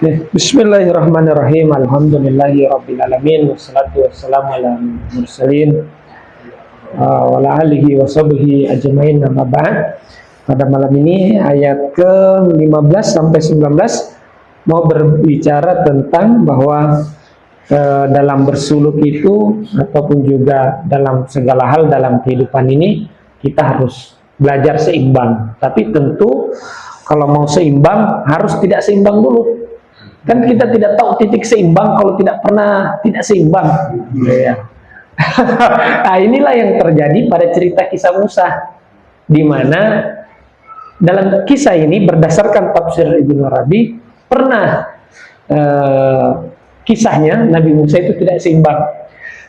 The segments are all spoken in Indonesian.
Bismillahirrahmanirrahim. Alhamdulillahirrabbilalamin. Wassalatu wassalamu ala mursalin wa ala alihi wa sahbihi ajmain. Amma ba'd. Pada malam ini ayat ke-15 sampai 19 mau berbicara tentang bahwa dalam bersuluk itu ataupun juga dalam segala hal dalam kehidupan ini kita harus belajar seimbang. Tapi tentu kalau mau seimbang harus tidak seimbang dulu. Kan kita tidak tahu titik seimbang kalau tidak pernah tidak seimbang. Ya. Nah, inilah yang terjadi pada cerita kisah Musa, di mana dalam kisah ini berdasarkan tafsir Ibnu Arabi pernah kisahnya Nabi Musa itu tidak seimbang.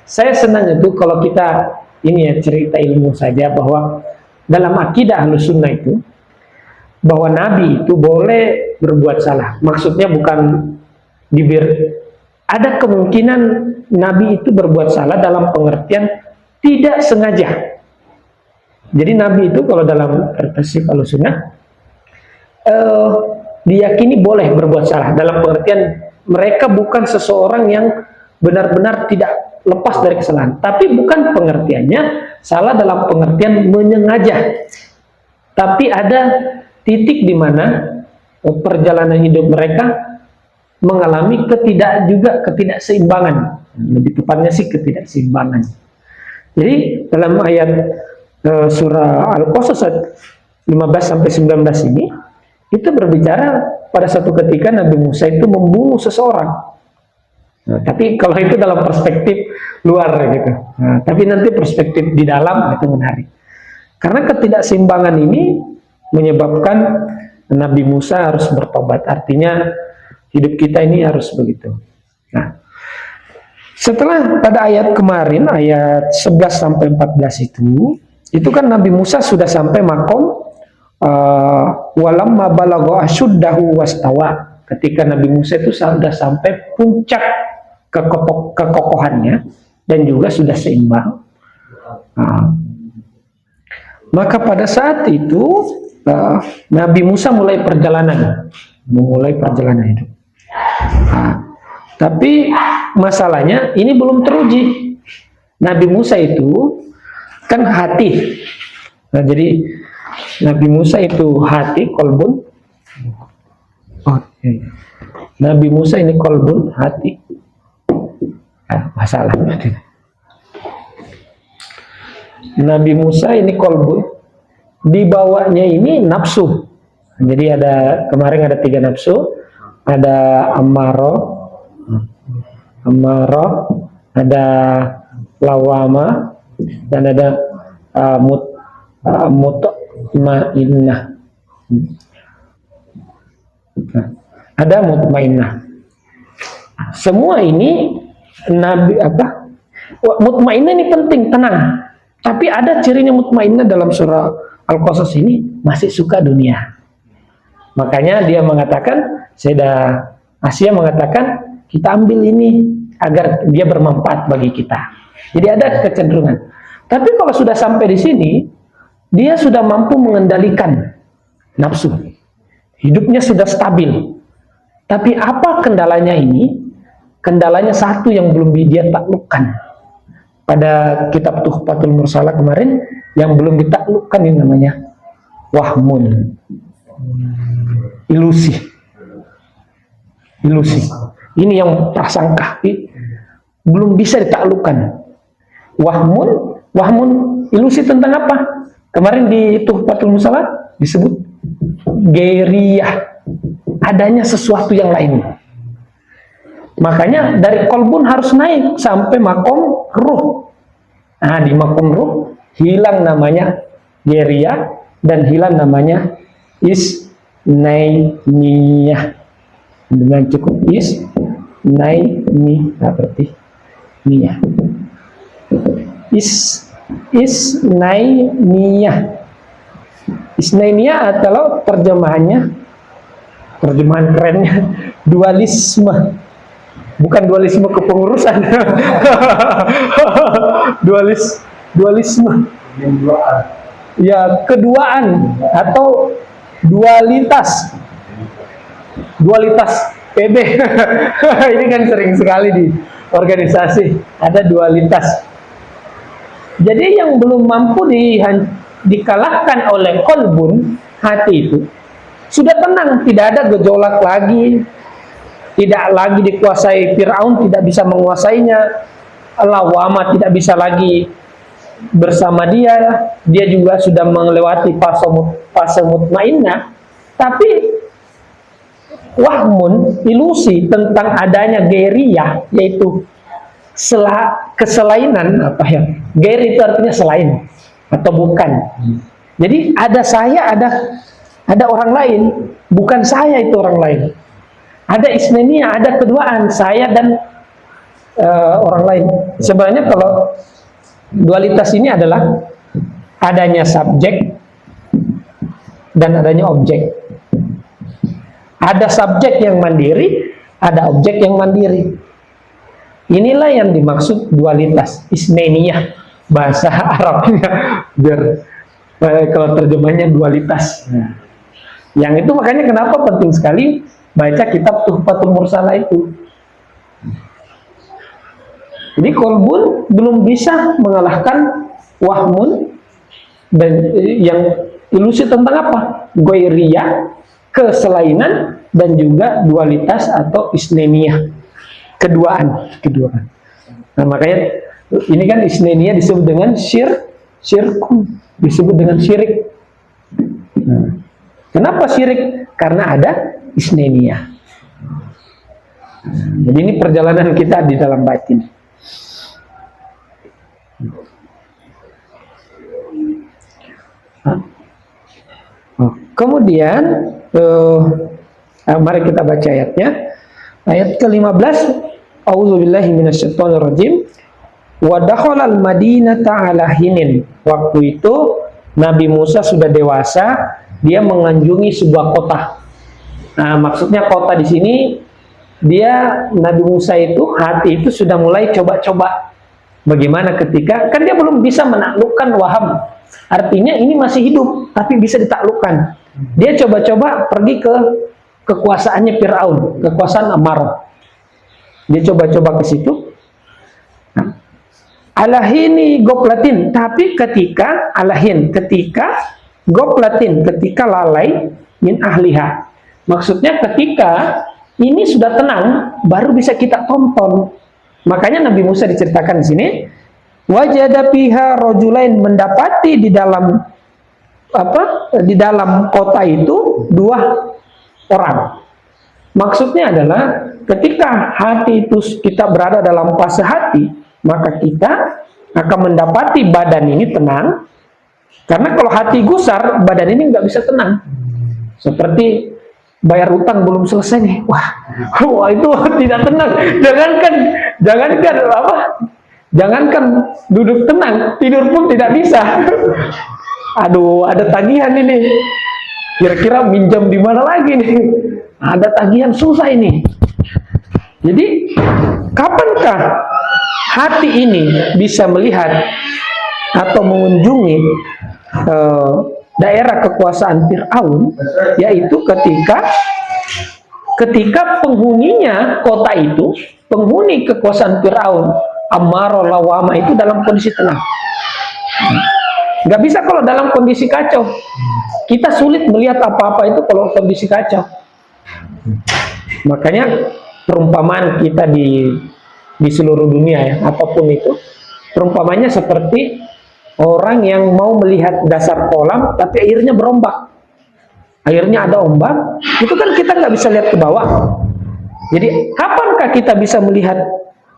Saya senang itu kalau kita ini ya cerita ilmu saja, bahwa dalam akidah Ahlussunnah itu bahwa Nabi itu boleh berbuat salah. Maksudnya bukan ada kemungkinan Nabi itu berbuat salah dalam pengertian tidak sengaja. Jadi Nabi itu kalau dalam perspektif Ahlussunnah diyakini boleh berbuat salah dalam pengertian mereka bukan seseorang yang benar-benar tidak lepas dari kesalahan. Tapi bukan pengertiannya salah dalam pengertian menyengaja. Tapi ada titik di mana perjalanan hidup mereka mengalami ketidakseimbangan. Lebih tepatnya sih ketidakseimbangan. Jadi dalam ayat surah Al-Qasas 15-19 ini itu berbicara pada suatu ketika Nabi Musa itu membunuh seseorang. Nah, tapi kalau itu dalam perspektif luar gitu. Nah, tapi nanti perspektif di dalam itu menarik. Karena ketidakseimbangan ini menyebabkan Nabi Musa harus bertobat. Artinya hidup kita ini harus begitu. Nah, setelah pada ayat kemarin, ayat 11-14 itu kan Nabi Musa sudah sampai makom walamma balagha asyuddahu wastawa. Ketika Nabi Musa itu sudah sampai puncak kekokohannya dan juga sudah seimbang. Nah, maka pada saat itu Nabi Musa mulai perjalanan hidup. Nah, tapi masalahnya ini belum teruji. Nabi Musa itu kan hati. Nah, jadi Nabi Musa itu hati, kolbun. Nabi Musa ini kolbun, hati. Masalah. Nabi Musa ini kolbun. Di bawahnya ini nafsu. Jadi kemarin ada 3 nafsu, ada amarah, ada lawama, dan ada mutmainnah. Ada mutmainnah. Semua ini mutmainnah ini penting, tenang. Tapi ada cirinya mutmainnah dalam surah Al-Qasas ini masih suka dunia. Makanya dia mengatakan, Asia mengatakan kita ambil ini agar dia bermanfaat bagi kita. Jadi ada kecenderungan. Tapi kalau sudah sampai di sini, dia sudah mampu mengendalikan nafsu. Hidupnya sudah stabil. Tapi apa kendalanya ini? Kendalanya satu yang belum dia taklukkan. Pada kitab Tuhfatul Mursalah kemarin yang belum ditaklukkan ini namanya wahmun, ilusi. Ini yang prasangka belum bisa ditaklukkan. Wahmun ilusi tentang apa? Kemarin di Tuhfatul Mursalah disebut geriyah, adanya sesuatu yang lain. Makanya dari kolbun harus naik sampai makom ruh. Nah, di makom ruh hilang namanya geria dan hilang namanya isnainiyah. Dengan cukup isnainiyah berarti niyah. Isnainiyah. Isnainiyah adalah terjemahan kerennya dualisme. Bukan dualisme kepengurusan. Dualisme. Ya, keduaan atau dualitas. PB. Ini kan sering sekali di organisasi ada dualitas. Jadi yang belum mampu dikalahkan oleh kolbun, hati itu sudah tenang, tidak ada gejolak lagi, tidak lagi dikuasai Fir'aun, tidak bisa menguasainya, lawama tidak bisa lagi bersama dia juga sudah melewati fase mutmainnah, tapi wahmun, ilusi tentang adanya geriyah, yaitu keselainan, apa ya, geri itu artinya selain atau bukan. Jadi ada saya, ada orang lain, bukan saya itu orang lain. Ada isnenia, ada keduaan, saya dan orang lain. Sebenarnya kalau dualitas ini adalah adanya subjek dan adanya objek. Ada subjek yang mandiri, ada objek yang mandiri. Inilah yang dimaksud dualitas, isneniyah bahasa Arabnya, biar kalau terjemahnya dualitas. Yang itu makanya kenapa penting sekali baca kitab Tuhfatul Mursalah itu. Jadi kolbun belum bisa mengalahkan wahmun dan yang ilusi tentang apa? Goiriyah, keselainan, dan juga dualitas atau isneniyah, keduaan. Nah makanya ini kan isneniyah disebut dengan syirku, disebut dengan syirik. Kenapa syirik? Karena ada isneniyah. Jadi ini perjalanan kita di dalam batin. Kemudian mari kita baca ayatnya. Ayat ke-15, A'udzubillahi minasyaitonirrajim. Wa dakhalal madinata ala hinin. Waktu itu Nabi Musa sudah dewasa, dia mengunjungi sebuah kota. Nah, maksudnya kota di sini dia Nabi Musa itu hati itu sudah mulai coba-coba. Bagaimana ketika kan dia belum bisa menaklukkan Waham. Artinya ini masih hidup tapi bisa ditaklukkan. Dia coba-coba pergi ke kekuasaannya Fir'aun, kekuasaan Amarah. Dia coba-coba ke situ. Alahini goplatin, tapi ketika goplatin, ketika lalai min ahliha. Maksudnya ketika ini sudah tenang, baru bisa kita tonton. Makanya Nabi Musa diceritakan di sini, wajada fiha rajulain, mendapati di dalam kota itu dua orang. Maksudnya adalah ketika hati itu kita berada dalam fase hati, maka kita akan mendapati badan ini tenang. Karena kalau hati gusar, badan ini nggak bisa tenang. Seperti bayar utang belum selesai nih, wah itu tidak tenang. Jangankan duduk tenang, tidur pun tidak bisa. Aduh, ada tagihan ini. Kira-kira minjam di mana lagi nih? Ada tagihan, susah ini. Jadi, kapankah hati ini bisa melihat atau mengunjungi daerah kekuasaan Fir'aun, yaitu ketika penghuninya kota itu, penghuni kekuasaan Fir'aun, Amarah Lawama itu dalam kondisi tenang. Nggak bisa kalau dalam kondisi kacau. Kita sulit melihat apa-apa itu kalau kondisi kacau. Makanya perumpamaan kita di seluruh dunia ya, apapun itu, perumpamannya seperti orang yang mau melihat dasar kolam tapi airnya berombak. Airnya ada ombak, itu kan kita nggak bisa lihat ke bawah. Jadi kapankah kita bisa melihat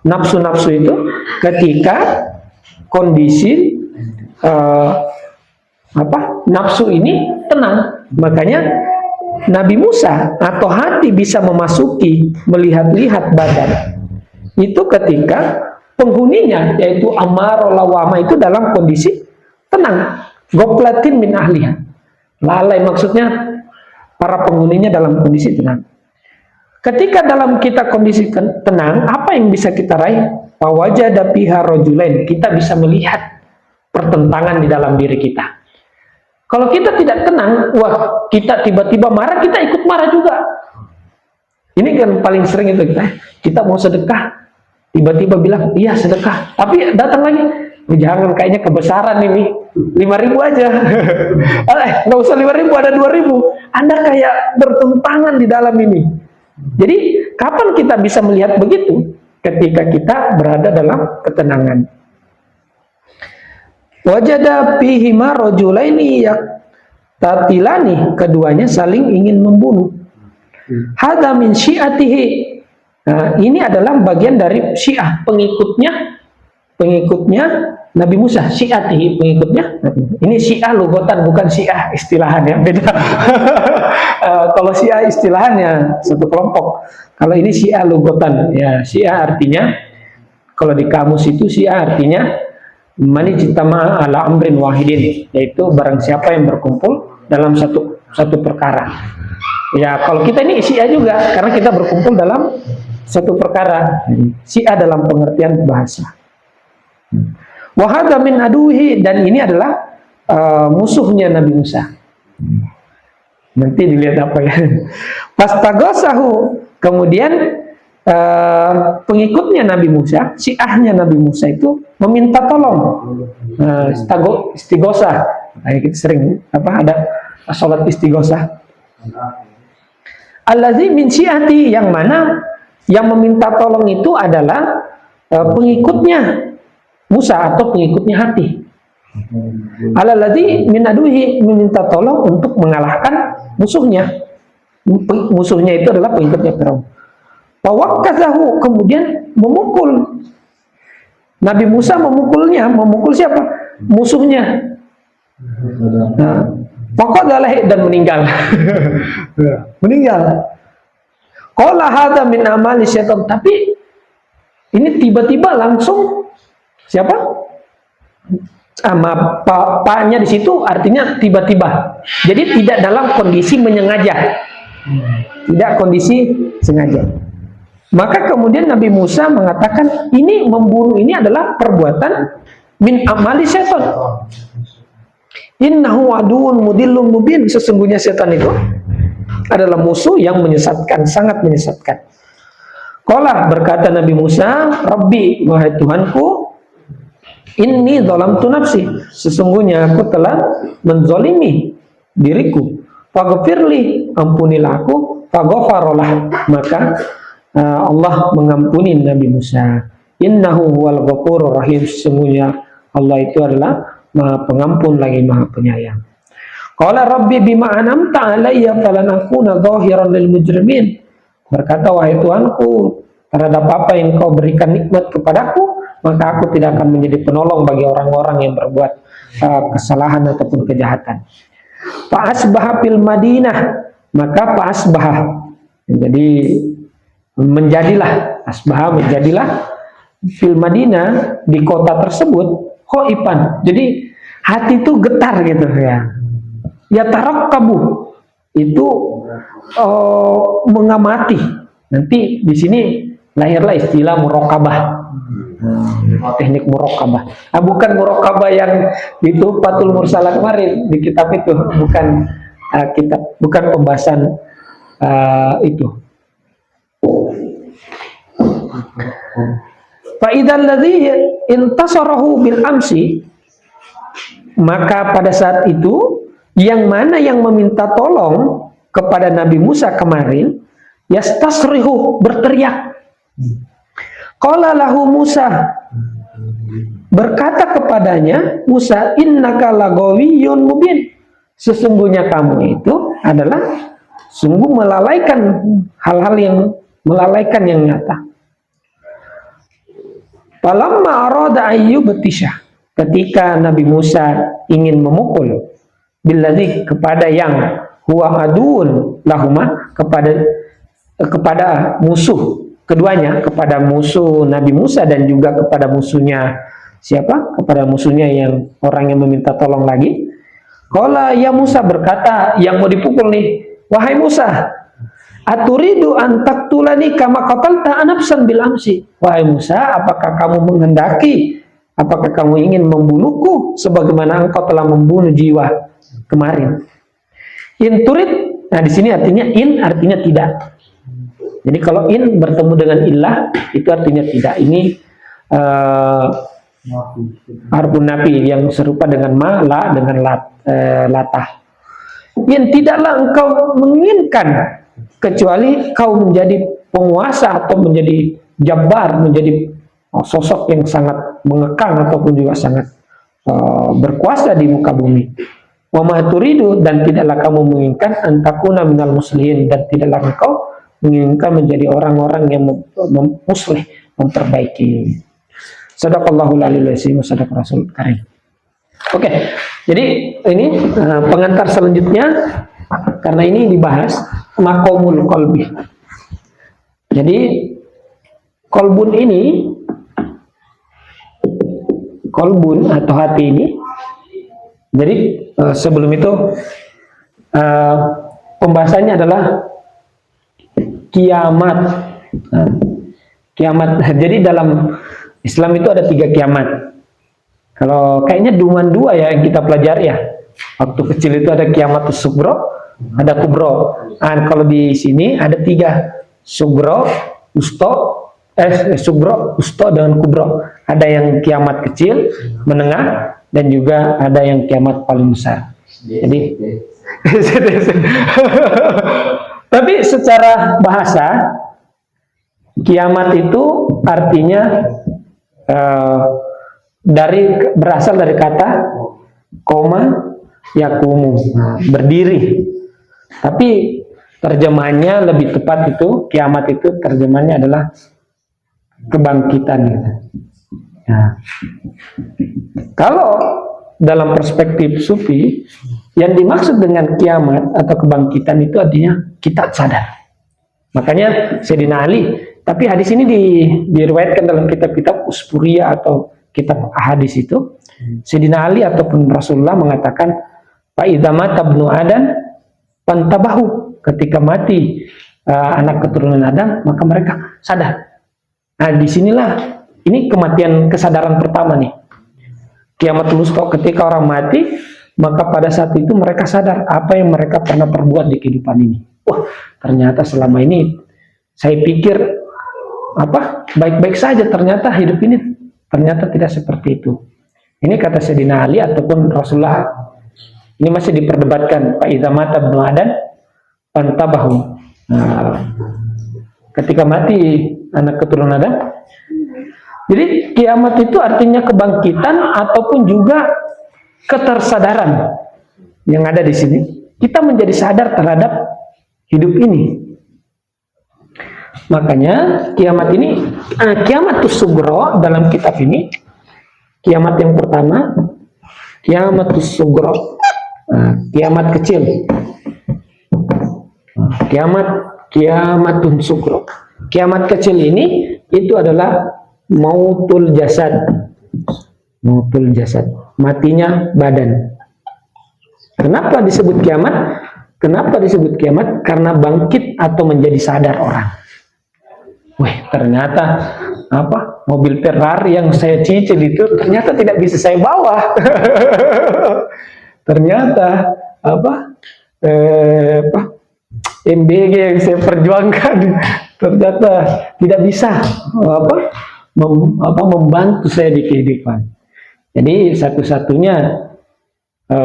nafsu-nafsu itu? Ketika kondisi nafsu ini tenang. Makanya Nabi Musa atau hati bisa memasuki, melihat-lihat badan itu ketika penghuninya yaitu Amarah Lawama itu dalam kondisi tenang, goplatin min ahliha. Lalai maksudnya para penghuninya dalam kondisi tenang. Ketika dalam kita kondisi tenang, apa yang bisa kita raih? Wajada fiha rajulain, kita bisa melihat pertentangan di dalam diri kita. Kalau kita tidak tenang, wah kita tiba-tiba marah, kita ikut marah juga. Ini kan paling sering itu kita mau sedekah, tiba-tiba bilang iya sedekah, tapi datang lagi, jangan kayaknya kebesaran ini, 5.000 aja. Nggak usah 5.000, ada 2.000. Anda kayak bertentangan di dalam ini. Jadi kapan kita bisa melihat begitu? Ketika kita berada dalam ketenangan. Wajada fihima rajulaini yaqtatilani, keduanya saling ingin membunuh. Hadza min syi'atihi. Nah, ini adalah bagian dari Syiah, pengikutnya Nabi Musa, syi'atihi, pengikutnya. Ini Syiah lugotan, bukan Syiah istilahan, ya, beda. Kalau Syiah istilahannya satu kelompok. Kalau ini Syiah lugotan, ya, Syiah artinya kalau di kamus itu Syiah artinya manijtama ala amrin wahidin, yaitu barang siapa yang berkumpul dalam satu perkara. Ya, kalau kita ini Syiah juga karena kita berkumpul dalam satu perkara. Syiah dalam pengertian bahasa. Wa hadza min aduhi, dan ini adalah musuhnya Nabi Musa. Nanti dilihat apa ya. Pastaghasahu, kemudian pengikutnya Nabi Musa, Syiahnya Nabi Musa itu meminta tolong. Istighosah. Nah, kita sering ada salat istighosah. Allazi min syi'ati, yang mana yang meminta tolong itu adalah pengikutnya Musa atau pengikutnya hati. Allazi min aduhi, meminta tolong untuk mengalahkan musuhnya. Musuhnya itu adalah pengikutnya Firaun. Fawakkazahu, kemudian memukul. Nabi Musa memukulnya, memukul siapa? Musuhnya. Nah, faqadalah, dan meninggal. Meninggal. Qala hadza min amali syaitan, tapi ini tiba-tiba langsung siapa? Sama paknya di situ artinya tiba-tiba. Jadi tidak dalam kondisi menyengaja. Tidak kondisi sengaja. Maka kemudian Nabi Musa mengatakan ini membunuh ini adalah perbuatan min amali syaitan. Innahu aduun mudillun mubin, sesungguhnya setan itu adalah musuh yang menyesatkan, sangat menyesatkan. Qala, berkata Nabi Musa, Rabbi, wahai Tuhanku, inni zalamtu nafsi, sesungguhnya aku telah menzalimi diriku. Faghfirli, ampunilah aku. Faghfarolah, maka Allah mengampuni Nabi Musa. Innahu huwal ghafurur rahim, sesungguhnya Allah itu adalah Maha Pengampun lagi Maha Penyayang. Qala Rabbi bima an'amta alayya falan akuna dhahiran lil mujrimin. Berkata, wahai Tuhanku, terhadap apa yang Kau berikan nikmat kepadaku, maka aku tidak akan menjadi penolong bagi orang-orang yang berbuat kesalahan ataupun kejahatan. Fa asbaha fil Madinah, maka fa asbaha, jadi menjadilah, asbaha menjadilah fil Madinah, di kota tersebut, khoifan, jadi hati itu getar gitu ya. Ya tarakkabu, itu mengamati. Nanti di sini lahirlah istilah muraqabah. Teknik muraqabah. Bukan muraqabah yang itu Fathul Mursalah kemarin di kitab itu, bukan kitab, bukan pembahasan itu. Fa idzal ladzi intasarahu bil amsi, maka pada saat itu yang mana yang meminta tolong kepada Nabi Musa kemarin, yastasrihu, berteriak. Qala lahu Musa, berkata kepadanya Musa, innaka lagawiyyun mubin, sesungguhnya kamu itu adalah sungguh melalaikan hal-hal yang melalaikan yang nyata. Falamma arada ayyubtisha, ketika Nabi Musa ingin memukul, billadzi, kepada yang huwa aduun lahuma, kepada musuh keduanya, kepada musuh Nabi Musa dan juga kepada musuhnya siapa? Kepada musuhnya yang orang yang meminta tolong lagi. Qala ya Musa, berkata yang mau dipukul nih, wahai Musa, aturidu an taqtulani kama qatalta nafsan bil amsi. Wahai Musa, apakah kamu menghendaki, apakah kamu ingin membunuhku sebagaimana engkau telah membunuh jiwa kemarin? In turid, nah di sini artinya in artinya tidak. Jadi kalau in bertemu dengan illah itu artinya tidak. Ini harfun nafi yang serupa dengan ma, la dengan latah. Yang tidaklah engkau menginginkan kecuali kau menjadi penguasa atau menjadi jabbar, menjadi sosok yang sangat mengekang ataupun juga sangat berkuasa di muka bumi. Wa ma turidu, dan tidaklah kamu menginginkan antakuna minal muslimin, dan tidaklah engkau menginginkan menjadi orang-orang yang muslih, memperbaiki. Sadaqallahul aliyul azim wa sadaq rasul karim. Oke, jadi ini pengantar selanjutnya, karena ini dibahas maqamul qalbi. Jadi kolbun ini, kolbun atau hati ini, jadi sebelum itu pembahasannya adalah kiamat. Kiamat. Jadi dalam Islam itu ada 3 kiamat. Kalau kayaknya cuma 2 ya yang kita pelajari ya. Waktu kecil itu ada kiamat sugro, ada kubro. Nah, kalau di sini ada 3, sugro, usto, sugro, usto dengan kubro. Ada yang kiamat kecil, menengah, dan juga ada yang kiamat paling besar. Jadi tapi secara bahasa kiamat itu artinya berasal dari kata koma yakumu, berdiri. Tapi terjemahannya lebih tepat, itu kiamat itu terjemahannya adalah kebangkitan gitu. Nah, kalau dalam perspektif sufi, yang dimaksud dengan kiamat atau kebangkitan itu artinya kita sadar. Makanya Sayyidina Ali, tapi hadis ini diriwayatkan dalam kitab-kitab Uspuria atau kitab hadis itu, Sayyidina Ali ataupun Rasulullah mengatakan, fa idza mata ibnu Adam pantabahu, ketika mati anak keturunan Adam, maka mereka sadar. Nah, disinilah ini kematian kesadaran pertama nih. Kiamatul wusta, ketika orang mati, maka pada saat itu mereka sadar apa yang mereka pernah perbuat di kehidupan ini. Wah, ternyata selama ini saya pikir baik-baik saja, ternyata hidup ini ternyata tidak seperti itu. Ini kata Sayyidina Ali ataupun Rasulullah. Ini masih diperdebatkan. Fa idza mata ibnu Adam pantabahu. Nah, ketika mati anak keturunan Adam. Jadi kiamat itu artinya kebangkitan ataupun juga ketersadaran yang ada di sini. Kita menjadi sadar terhadap hidup ini. Makanya kiamat ini, kiamatus sugro dalam kitab ini, kiamat yang pertama, kiamatus sugro, kiamat kecil, kiamatun sugro. Kiamat kecil ini itu adalah mautul jasad, matinya badan. Kenapa disebut kiamat? Karena bangkit atau menjadi sadar orang. Wih, ternyata mobil Ferrari yang saya cicil itu ternyata tidak bisa saya bawa. Ternyata MBG yang saya perjuangkan ternyata tidak bisa membantu saya di kehidupan. Jadi satu-satunya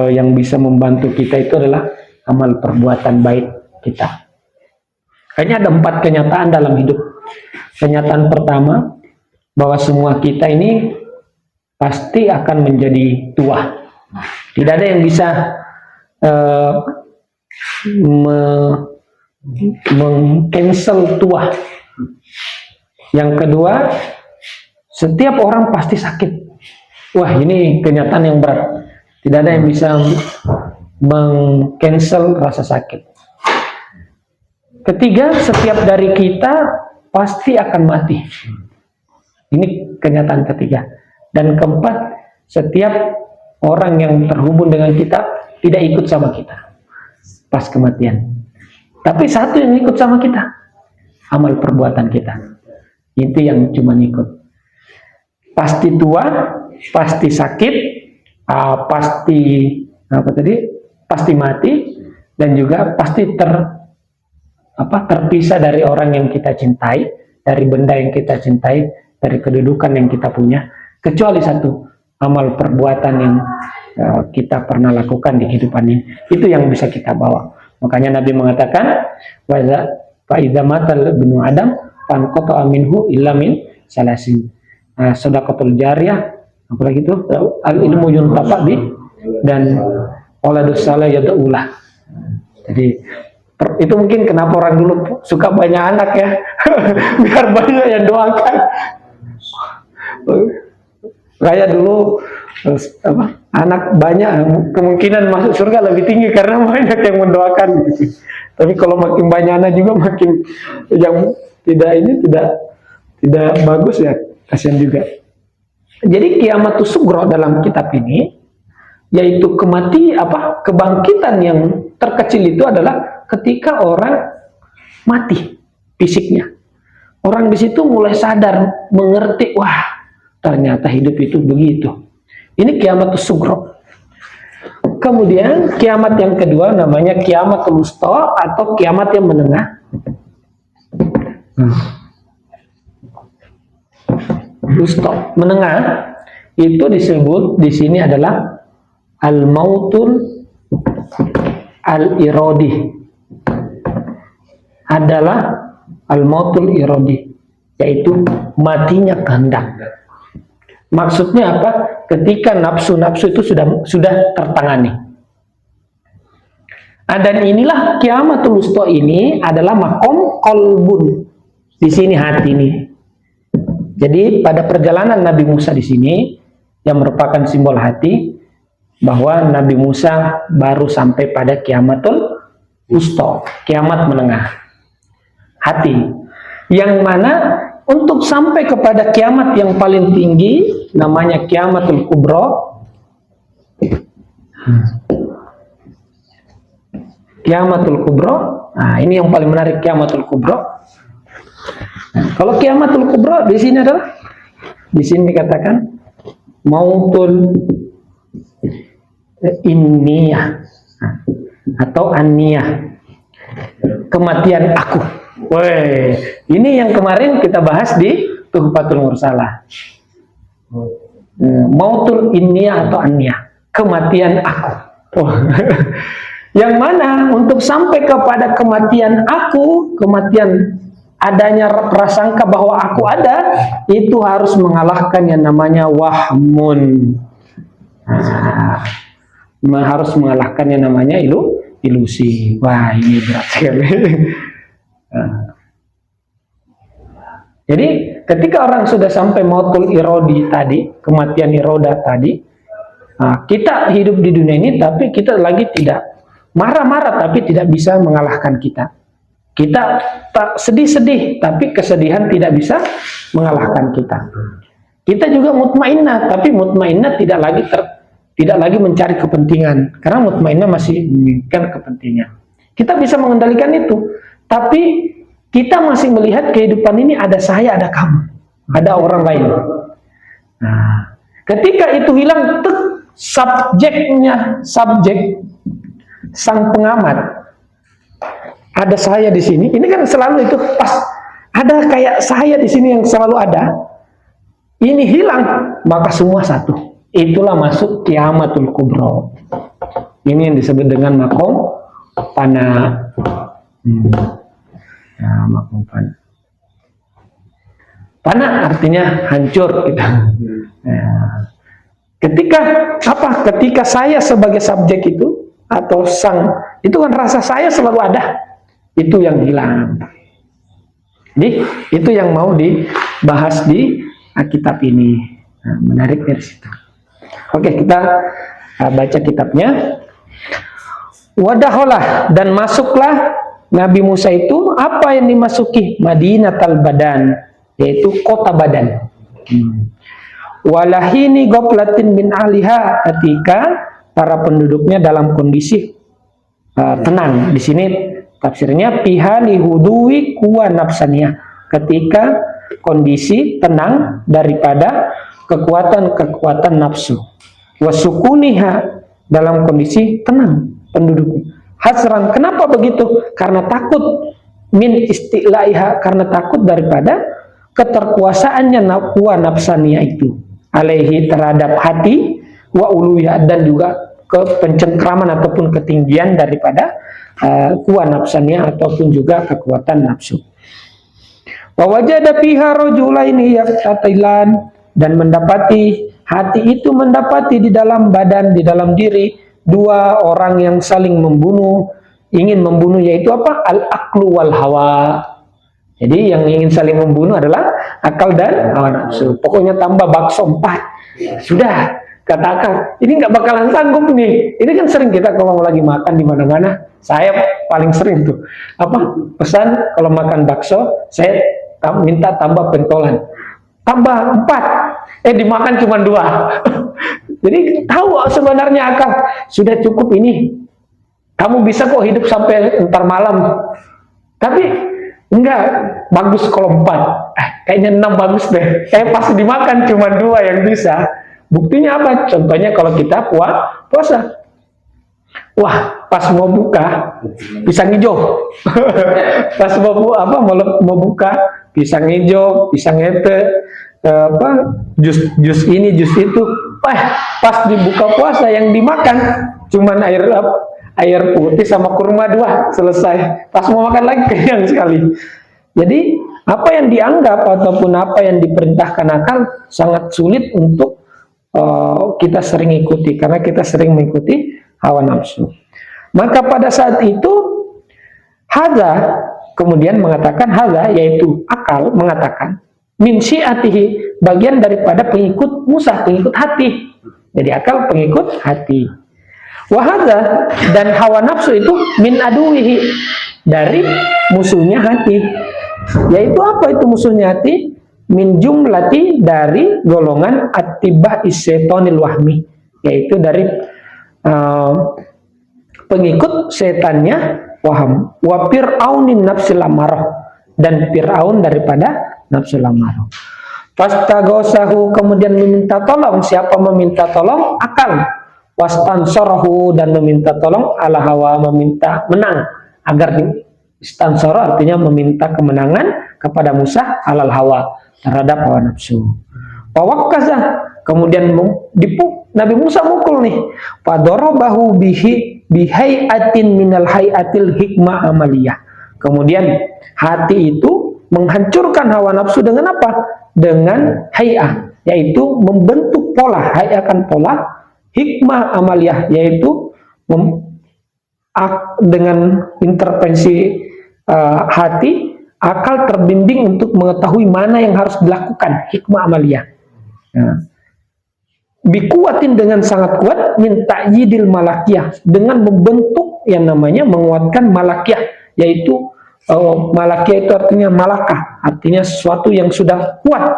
yang bisa membantu kita itu adalah amal perbuatan baik kita. Kayaknya ada 4 kenyataan dalam hidup. Kenyataan pertama, bahwa semua kita ini pasti akan menjadi tua. Tidak ada yang bisa meng-cancel tua. Yang kedua, setiap orang pasti sakit. Wah, ini kenyataan yang berat. Tidak ada yang bisa meng-cancel rasa sakit. Ketiga, setiap dari kita pasti akan mati. Ini kenyataan ketiga. Dan keempat, setiap orang yang terhubung dengan kita tidak ikut sama kita pas kematian. Tapi satu yang ikut sama kita, amal perbuatan kita. Itu yang cuma ikut. Pasti tua, pasti sakit, pasti mati, dan juga pasti terpisah dari orang yang kita cintai, dari benda yang kita cintai, dari kedudukan yang kita punya, kecuali satu amal perbuatan yang kita pernah lakukan di kehidupan ini. Itu yang bisa kita bawa. Makanya Nabi mengatakan, fa idza matal ibnu Adam fanqata minhu illa min salasin. Sedekatul jariyah, apalagi itu al ilmu yuntafa bi, dan waladus saleh yad'ulah. Jadi itu mungkin kenapa orang dulu suka banyak anak ya. Biar banyak yang doakan. Kayak dulu anak banyak, kemungkinan masuk surga lebih tinggi karena banyak yang mendoakan gitu. Tapi kalau makin banyak anak juga makin yang tidak bagus ya, kasihan juga. Jadi kiamatus sugro dalam kitab ini yaitu kebangkitan yang terkecil itu adalah ketika orang mati fisiknya. Orang di situ mulai sadar, mengerti, wah ternyata hidup itu begitu. Ini kiamatus sugro. Kemudian kiamat yang kedua namanya kiamatul wusta atau kiamat yang menengah. Wusta, menengah, itu disebut di sini adalah al-mautul al-irodi. Adalah al-mautul irodi, yaitu matinya kehendak. Maksudnya apa? Ketika nafsu-nafsu itu sudah tertangani. Dan inilah kiamatul wusta ini adalah makom kolbun. Di sini hati ini. Jadi pada perjalanan Nabi Musa di sini yang merupakan simbol hati, bahwa Nabi Musa baru sampai pada kiamatul wusta, kiamat menengah. Hati. Yang mana untuk sampai kepada kiamat yang paling tinggi namanya kiamatul kubro. Kiamatul kubro. Nah, ini yang paling menarik, kiamatul kubro. Kalau kiamatul kubro di sini adalah, di sini dikatakan mautul inniyah atau anniyah, kematian aku. Woi, ini yang kemarin kita bahas di Tuhfatul Mursalah. Mautul inniyah atau anniyah, kematian aku. Yang mana untuk sampai kepada kematian aku, kematian adanya prasangka bahwa aku ada, itu harus mengalahkan yang namanya wahmun. Harus mengalahkan yang namanya ilusi. Wah, ini berat sekali. Jadi ketika orang sudah sampai mautul irodi tadi, kematian iroda tadi, kita hidup di dunia ini tapi kita lagi tidak marah-marah tapi tidak bisa mengalahkan kita. Kita tak sedih-sedih tapi kesedihan tidak bisa mengalahkan kita. Kita juga mutmainnah tapi mutmainnah tidak lagi mencari kepentingan, karena mutmainnah masih memikirkan kepentingan. Kita bisa mengendalikan itu, tapi kita masih melihat kehidupan ini ada saya, ada kamu, ada orang lain. Nah, ketika itu hilang, subjek sang pengamat, ada saya di sini. Ini kan selalu itu pas ada kayak saya di sini yang selalu ada. Ini hilang, maka semua satu. Itulah masuk kiamatul kubro. Ini yang disebut dengan makom pana. Makom pana. Pana artinya hancur gitu. Ketika saya sebagai subjek itu atau sang, itu kan rasa saya selalu ada. Itu yang hilang. Jadi itu yang mau dibahas di kitab ini. Menarik dari situ. Oke, kita baca kitabnya. Wadaholah, dan masuklah Nabi Musa itu, apa yang dimasuki? Madinatul Badan, yaitu kota badan. Walahini goflatin min ahliha, ketika para penduduknya dalam kondisi tenang. Di sini tafsirnya pihani hudui kuwa nafsaniyah, ketika kondisi tenang daripada kekuatan nafsu. Wasukuniha, dalam kondisi tenang penduduk. Hasran, kenapa begitu? Karena takut min istilaiha, karena takut daripada keterkuasaannya wa nafsania itu alaihi, terhadap hati, wa uluya, dan juga ke pencengkraman ataupun ketinggian daripada kuwa nafsania ataupun juga kekuatan nafsu. Wa wajada fiha rajulaini yaqtatilan, dan mendapati hati itu mendapati di dalam badan, di dalam diri, dua orang yang saling membunuh, ingin membunuh, yaitu apa? Al-aqlu wal hawa. Jadi yang ingin saling membunuh adalah akal dan hawa nafsu. Pokoknya tambah bakso 4. Sudah, kata akal, ini nggak bakalan sanggup nih. Ini kan sering kita kalau lagi makan di mana-mana, saya paling sering tuh pesan kalau makan bakso, saya minta tambah pentolan, tambah 4, dimakan cuma 2. Jadi tahu sebenarnya akal, sudah cukup ini, kamu bisa kok hidup sampai ntar malam. Tapi enggak, bagus kalau 4, kayaknya 6 bagus deh, pasti dimakan cuma 2 yang bisa. Buktinya apa? Contohnya kalau kita puasa, wah pas mau buka pisang hijau, pas mau buka pisang hijau, pisang ete, jus ini, jus itu, pas dibuka puasa yang dimakan cuman air putih sama kurma 2, selesai. Pas mau makan lagi kenyang sekali. Jadi apa yang dianggap ataupun apa yang diperintahkan akal sangat sulit untuk kita sering ikuti, karena kita sering mengikuti hawa nafsu. Maka pada saat itu hadza kemudian mengatakan, hadza yaitu akal mengatakan, min syi'atihi, bagian daripada pengikut Musa, pengikut hati. Jadi akal pengikut hati. Wahada, dan hawa nafsu itu min aduwihi, dari musuhnya hati. Yaitu apa itu musuhnya hati? Min jumlati, dari golongan attibah isyaitonil wahmi, yaitu dari pengikut setannya waham. Wa fir'aunin nafsil amarah, dan Fir'aun daripada nafsul amarah. Fastagosahu, kemudian meminta tolong. Siapa meminta tolong? Akal. Wastansarahu, dan meminta tolong ala hawa, meminta menang agar istansara artinya meminta kemenangan kepada Musa alal hawa, terhadap hawa nafsu. Pawakkaza, kemudian Nabi Musa mukul nih. Fadorobahu bihai'atin minal hayatil hikmah amaliyah. Kemudian hati itu menghancurkan hawa nafsu dengan apa? Dengan hay'ah, yaitu membentuk pola, hay'akan pola, hikmah amaliyah, yaitu dengan intervensi hati, akal terbimbing untuk mengetahui mana yang harus dilakukan, hikmah amaliyah. Bikuatin, dengan sangat kuat, min ta'yidil malakiyah, dengan membentuk yang namanya menguatkan malakiyah, yaitu malakiyah itu artinya malakah, artinya sesuatu yang sudah kuat.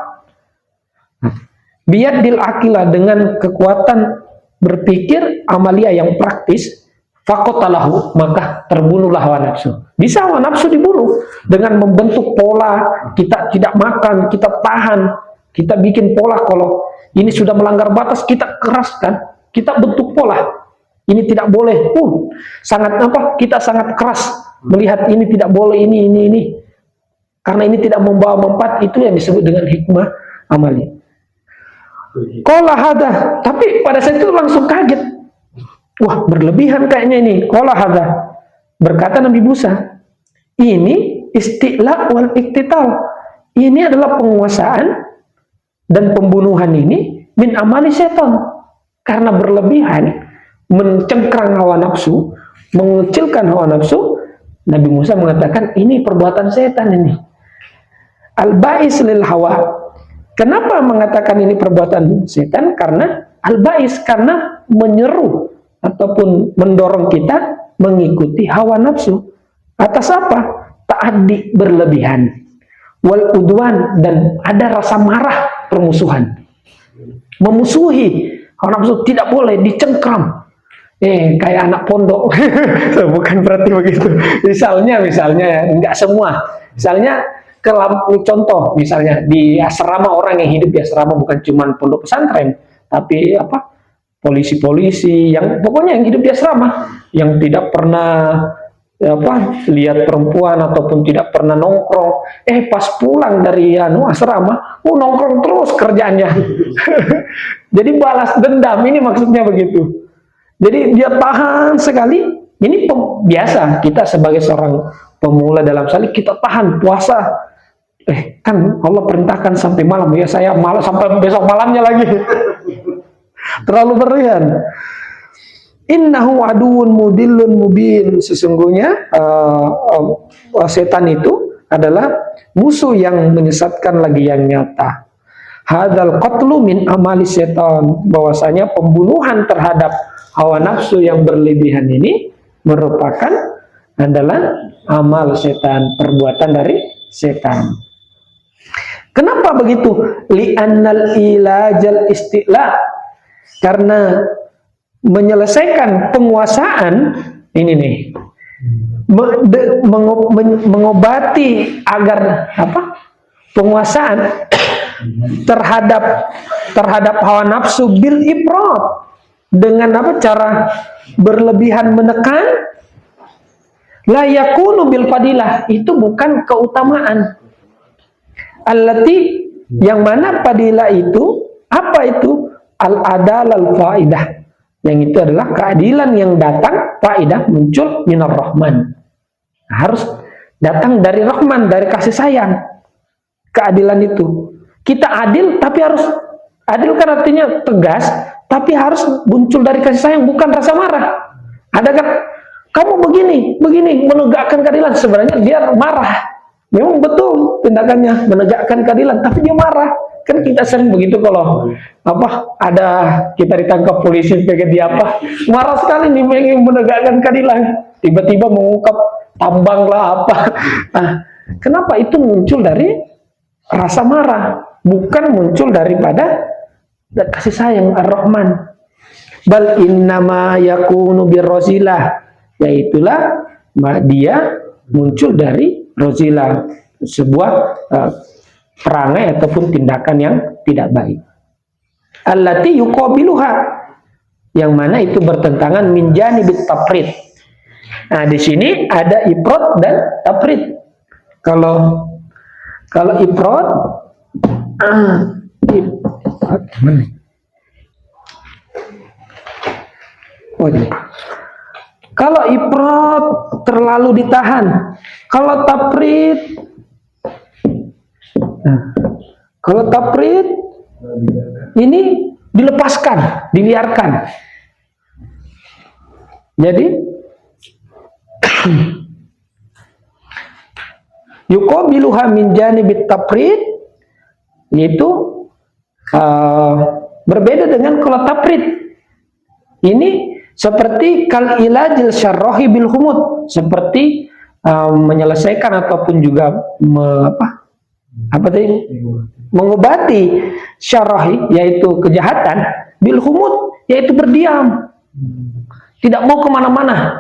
Biyadil akilah, dengan kekuatan berpikir amalia yang praktis, fakotalahu, maka terbunuhlah hawa nafsu. Bisa hawa nafsu dibunuh dengan membentuk pola. Kita tidak makan, kita tahan, kita bikin pola. Kalau ini sudah melanggar batas, kita keraskan, kita bentuk pola. Ini tidak boleh pun, kita sangat keras melihat ini tidak boleh, ini karena ini tidak membawa manfaat. Itu yang disebut dengan hikmah amalia. Qala hadza, tapi pada saat itu langsung kaget. Wah, berlebihan kayaknya ini. Qala hadza, berkata Nabi Musa, ini istila wal iktital. Ini adalah penguasaan dan pembunuhan ini min amali setan. Karena berlebihan, mencengkrang hawa nafsu, mengecilkan hawa nafsu, Nabi Musa mengatakan ini perbuatan setan ini. Al-ba'is lil hawa. Kenapa mengatakan ini perbuatan setan? Karena al-ba'is, karena menyeru ataupun mendorong kita mengikuti hawa nafsu. Atas apa? Ta'addi, berlebihan. Wal udwan, dan ada rasa marah, permusuhan. Memusuhi hawa nafsu, tidak boleh dicengkram. Kayak anak pondok. Bukan berarti begitu. Misalnya ya, enggak semua. Misalnya contoh, misalnya di asrama, orang yang hidup di asrama, bukan cuma pondok pesantren, tapi polisi-polisi yang pokoknya yang hidup di asrama, yang tidak pernah lihat perempuan ataupun tidak pernah nongkrong, pas pulang dari asrama, nongkrong terus kerjaannya. Jadi balas dendam, ini maksudnya begitu. Jadi dia tahan sekali. Ini biasa kita sebagai seorang pemula dalam salih, kita tahan puasa. Kan Allah perintahkan sampai malam, ya saya malam sampai besok malamnya lagi. Terlalu berlebihan. Innahu aduun mudillun mubin. Sesungguhnya setan itu adalah musuh yang menyesatkan lagi yang nyata. Hadzal qatlu min amali setan. Bahwasanya pembunuhan terhadap hawa nafsu yang berlebihan ini merupakan adalah amal setan, perbuatan dari setan. Kenapa begitu? Li'annal ilajal isti'la. Karena menyelesaikan penguasaan ini nih, mengobati agar penguasaan terhadap hawa nafsu bil ifrat, dengan cara berlebihan menekan, la yakunu bil fadilah, itu bukan keutamaan. Allati, yang mana fadilah itu apa itu? Al adal al faidah, yang itu adalah keadilan yang datang, faidah muncul minar rahman, harus datang dari rahman, dari kasih sayang. Keadilan itu kita adil, tapi harus adil kan artinya tegas, tapi harus muncul dari kasih sayang, bukan rasa marah. Ada kan kamu begini menegakkan keadilan, sebenarnya dia marah. Memang betul tindakannya menegakkan keadilan, tapi dia marah. Kan kita sering begitu kalau ada kita ditangkap polisi pengen dia marah sekali nih, pengen menegakkan keadilan, tiba-tiba mengungkap tambang lah kenapa itu muncul dari rasa marah, bukan muncul daripada kasih sayang ar-Rahman. Bal innama yakunu birrozilah, yaitulah dia muncul dari rozilah, sebuah perangai ataupun tindakan yang tidak baik. Allati yuqabiluha, yang mana itu bertentangan min janibit tafrid. Nah, di sini ada ifrat dan tafrid. Kalau ifrat kalau ifrat terlalu ditahan, kalau tafrid ini dilepaskan, dibiarkan. Jadi yuqabiluha min janibit tafrid, yaitu berbeda dengan kalau tafrid. Ini seperti kal ilajil syarrahi bil humud, seperti menyelesaikan ataupun juga mengobati syarrahi, yaitu kejahatan, bil humud, yaitu berdiam, tidak mau kemana-mana.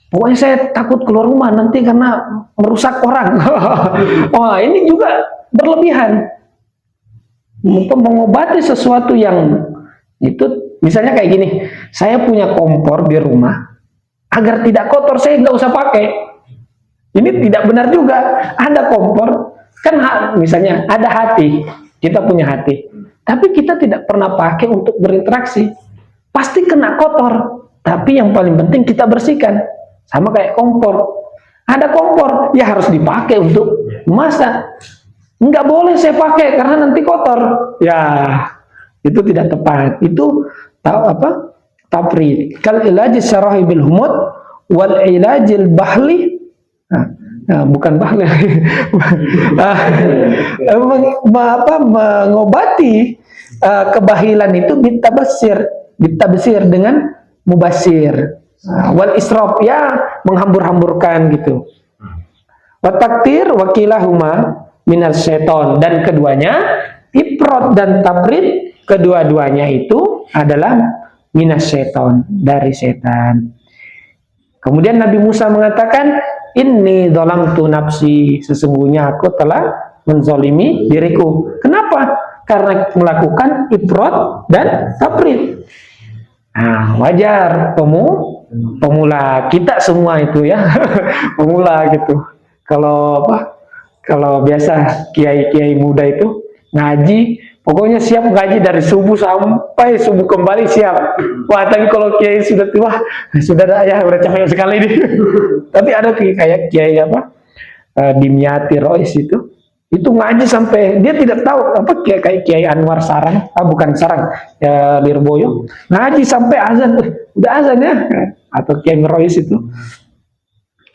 Pokoknya saya takut keluar rumah nanti karena merusak orang. Wah, ini juga berlebihan. Mengobati sesuatu yang itu, misalnya kayak gini, saya punya kompor di rumah, agar tidak kotor saya nggak usah pakai. Ini tidak benar juga. Ada kompor, kan misalnya ada hati, kita punya hati, tapi kita tidak pernah pakai untuk berinteraksi, pasti kena kotor. Tapi yang paling penting kita bersihkan. Sama kayak kompor, ada kompor, ya harus dipakai untuk memasak. Nggak boleh saya pakai karena nanti kotor. Ya, itu tidak tepat. Itu tafrid. Kal ilajil syarrahi bil humud wal ilajil bahli. Bukan bahli. Mengobati kebahilan itu bitabsir dengan mubasir. Wal israf, ya menghambur-hamburkan gitu. Wa taktir wakilahuma minal syaiton, dan keduanya ifrat dan tafrid, kedua-duanya itu adalah minas syaiton, dari setan. Kemudian Nabi Musa mengatakan, inni dzalamtu nafsi, sesungguhnya aku telah menzalimi diriku. Kenapa? Karena melakukan ifrat dan tafrid. Wajar pemula kita semua itu ya. Pemula gitu. Kalau kalau biasa kiai-kiai muda itu ngaji, pokoknya siap ngaji dari subuh sampai subuh kembali siap. Wah, tapi kalau kiai sudah tua, sudah ada ya, udah capek sekali nih. Tapi ada kayak kiai Dimyati Rois itu ngaji sampai dia tidak tahu kayak Kiai Anwar Sarang, bukan Sarang, ya Lirboyo, ngaji sampai azan, udah azan ya, atau Kiai Rois itu,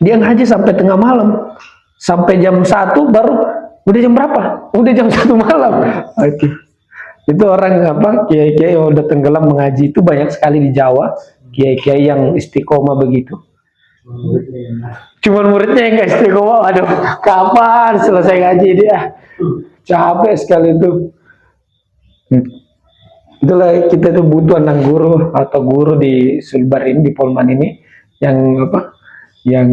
dia ngaji sampai tengah malam, sampai jam 1 baru, udah jam berapa? Udah jam 1 malam. Oke. Itu orang kiai-kiai yang udah tenggelam mengaji itu banyak sekali di Jawa, kiai-kiai yang istiqomah begitu. Cuman muridnya yang gak istiqomah, aduh, kapan selesai ngaji dia? Capek sekali itu. Itulah kita tuh butuh anak guru atau guru di Sulbar ini, di Polman ini, yang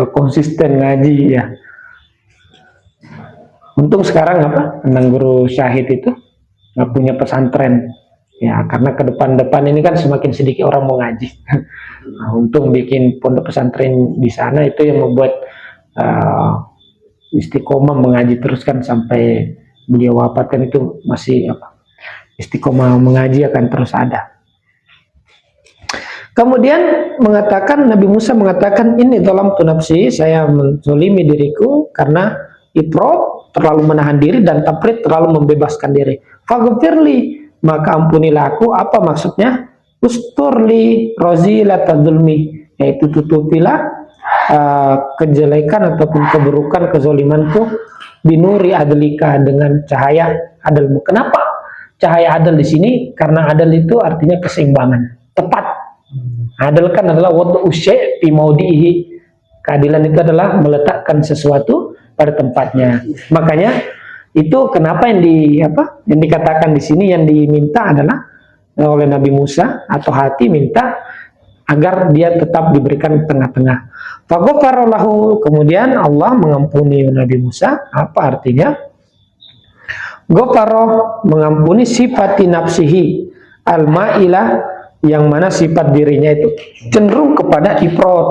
konsisten ngaji ya. Untung sekarang anak guru Syahid itu nggak punya pesantren. Ya, karena ke depan ini kan semakin sedikit orang mau ngaji. Nah, untung bikin pondok pesantren di sana itu yang membuat istiqomah mengaji terus kan sampai beliau wafat kan itu masih istiqomah mengaji akan terus ada. Kemudian Nabi Musa mengatakan ini dalam nafsi, saya menzolimi diriku karena ifrat terlalu menahan diri dan tafrit terlalu membebaskan diri. Faghfirli, maka ampunilah aku. Apa maksudnya? Usturli rozilatazulmi, yaitu tutupilah kejelekan ataupun keburukan kezolimanku binuri adlika, dengan cahaya adilmu. Kenapa cahaya adil di sini? Karena adil itu artinya keseimbangan, tepat. Adil kan adalah wadu usy' fi maudihi. Keadilan itu adalah meletakkan sesuatu pada tempatnya. Makanya itu kenapa yang dikatakan di sini, yang diminta adalah oleh Nabi Musa atau hati minta agar dia tetap diberikan tengah-tengah. Faghfarallahu, kemudian Allah mengampuni Nabi Musa. Apa artinya? Ghafara, mengampuni sifati nafsihi al-ma'ilah, yang mana sifat dirinya itu cenderung kepada ifrat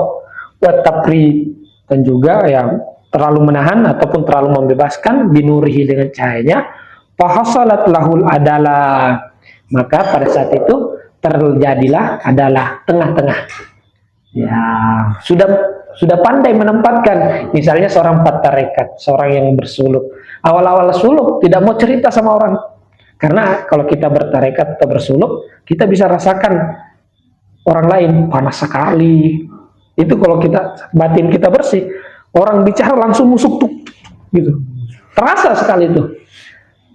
wa tafrid, dan juga yang terlalu menahan ataupun terlalu membebaskan, binurihi, dengan cahayanya. Fahasalat lahul adalah, maka pada saat itu terjadilah adalah tengah-tengah. Ya, sudah pandai menempatkan. Misalnya seorang tarekat, seorang yang bersuluk, awal-awal suluk tidak mau cerita sama orang, karena kalau kita bertarekat atau bersuluk, kita bisa rasakan orang lain panas sekali. Itu kalau batin kita bersih, orang bicara langsung musuk tuh, gitu. Terasa sekali itu.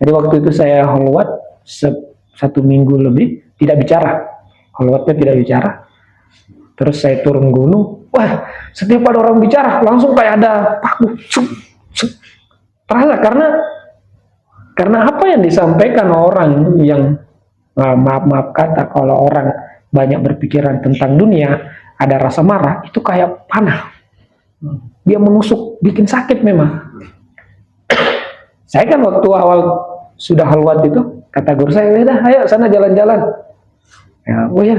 Jadi waktu itu saya khalwat 1 minggu lebih tidak bicara, khalwatnya tidak bicara. Terus saya turun gunung, wah, setiap ada orang bicara langsung kayak ada paku, terasa karena apa yang disampaikan orang yang maaf kata, kalau orang banyak berpikiran tentang dunia, ada rasa marah, itu kayak panah. Dia menusuk, bikin sakit memang. Saya kan waktu awal sudah halwat itu, kata guru saya, "Udah, ayo sana jalan-jalan." Ya, oh ya,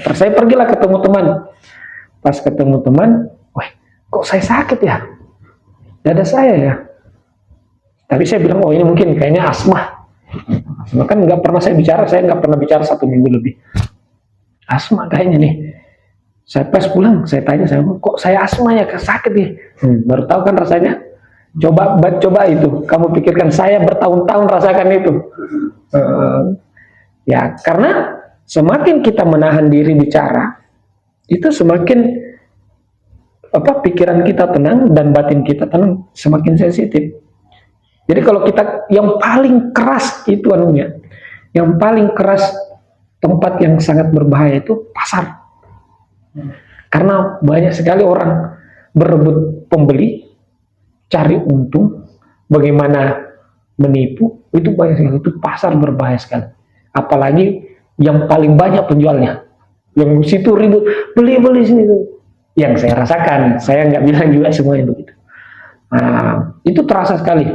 terus saya pergilah ketemu teman. Pas ketemu teman, wah, kok saya sakit ya? Dada saya ya. Tapi saya bilang, oh ini mungkin kayaknya asma. Asma kan nggak pernah saya nggak pernah bicara 1 minggu lebih. Asma kayaknya nih. Saya pas pulang, saya tanya sama, kok saya asma ya, sakit nih. Baru tahu kan rasanya. Coba itu, kamu pikirkan saya bertahun-tahun rasakan itu. Ya, karena semakin kita menahan diri bicara, itu semakin pikiran kita tenang dan batin kita tenang, semakin sensitif. Jadi kalau kita yang paling keras itu yang paling keras, tempat yang sangat berbahaya itu pasar. Karena banyak sekali orang berebut pembeli, cari untung, bagaimana menipu, itu banyak sekali. Itu pasar berbahaya sekali. Apalagi yang paling banyak penjualnya, yang situ ribut, beli sini tuh. Yang saya rasakan, saya nggak bilang juga semuanya begitu. Nah, itu terasa sekali.